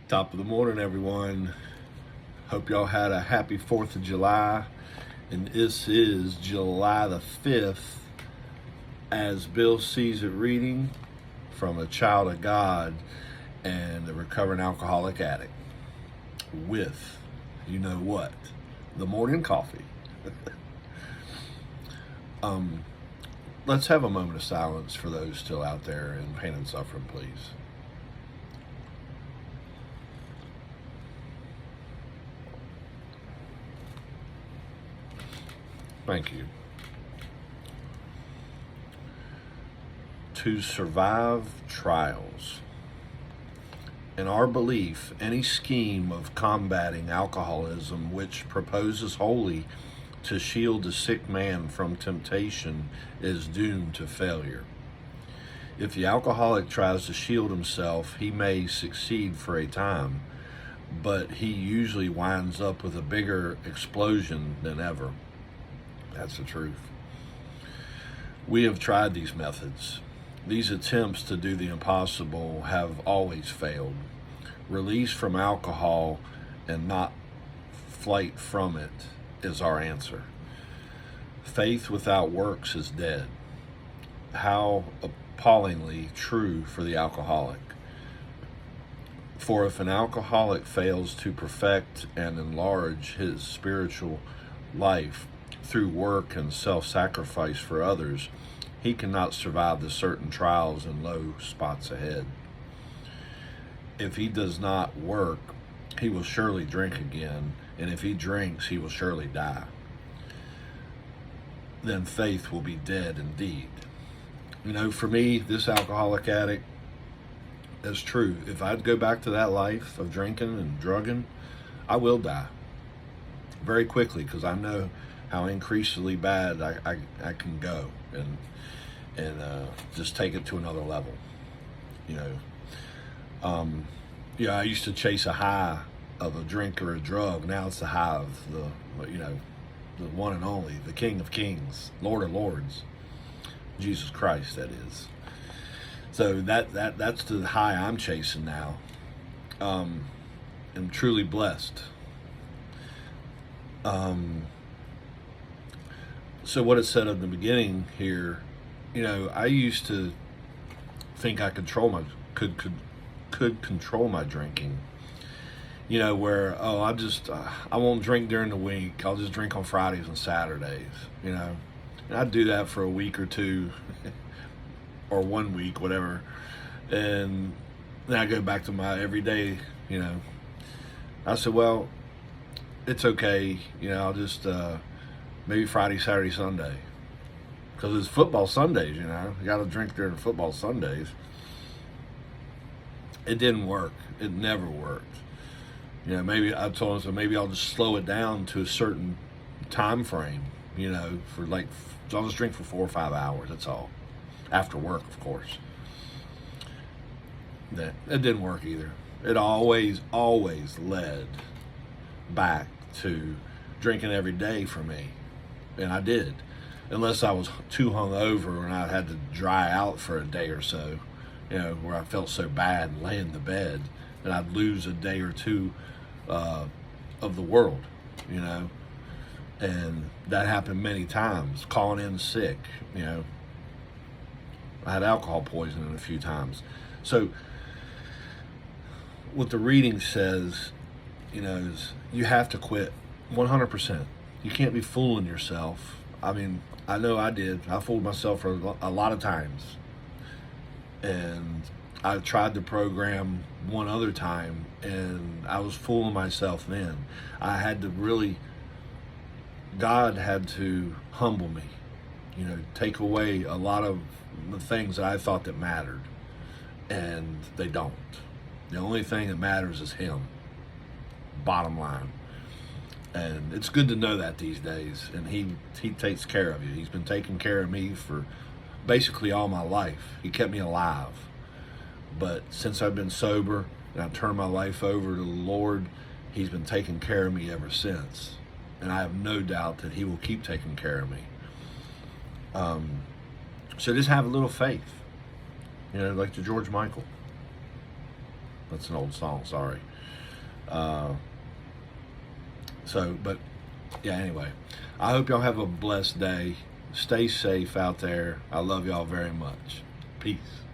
Top of the morning, everyone. Hope y'all had a happy 4th of July. And this is July the 5th, as Bill sees it, reading from a child of God and a recovering alcoholic addict with, you know what, the morning coffee. Let's have a moment of silence for those still out there in pain and suffering, please. Thank you. To survive trials. In our belief, any scheme of combating alcoholism which proposes wholly to shield a sick man from temptation is doomed to failure. If the alcoholic tries to shield himself, he may succeed for a time, but he usually winds up with a bigger explosion than ever. That's the truth. We have tried these methods. These attempts to do the impossible have always failed. Release from alcohol and not flight from it is our answer. Faith without works is dead. How appallingly true for the alcoholic. For if an alcoholic fails to perfect and enlarge his spiritual life through work and self-sacrifice for others, he cannot survive the certain trials and low spots ahead. If he does not work, he will surely drink again, and if he drinks, he will surely die. Then faith will be dead indeed. You know, for me, this alcoholic addict, that's true. If I'd go back to that life of drinking and drugging, I will die very quickly, because I know how increasingly bad I can go and just take it to another level. I used to chase a high of a drink or a drug. Now it's the high of the one and only, the King of Kings, Lord of Lords, Jesus Christ, that is. So that's the high I'm chasing now. I'm truly blessed. So what it said in the beginning here, I used to think I could control my drinking. Where I won't drink during the week. I'll just drink on Fridays and Saturdays. And I'd do that for a week or two, or 1 week, whatever, and then I go back to my everyday. I said, well, it's okay. I'll just maybe Friday, Saturday, Sunday, because it's football Sundays. You got to drink during football Sundays. It didn't work. It never worked. Maybe I told him, so maybe I'll just slow it down to a certain time frame. I'll just drink for 4 or 5 hours. That's all. After work, of course. It didn't work either. It always led back to drinking every day for me. And I did. Unless I was too hungover and I had to dry out for a day or so, where I felt so bad and lay in the bed, and I'd lose a day or two of the world, and that happened many times. Calling in sick, I had alcohol poisoning a few times. So what the reading says, is you have to quit 100%. You can't be fooling yourself. I mean, I know I did. I fooled myself for a lot of times. And I tried the program one other time, and I was fooling myself then. God had to humble me, take away a lot of the things that I thought that mattered, and they don't. The only thing that matters is Him, bottom line. And it's good to know that these days, and He takes care of you. He's been taking care of me for basically all my life. He kept me alive. But since I've been sober and I turned my life over to the Lord, He's been taking care of me ever since. And I have no doubt that He will keep taking care of me. So just have a little faith, like the George Michael. That's an old song, sorry. But yeah, anyway, I hope y'all have a blessed day. Stay safe out there. I love y'all very much. Peace.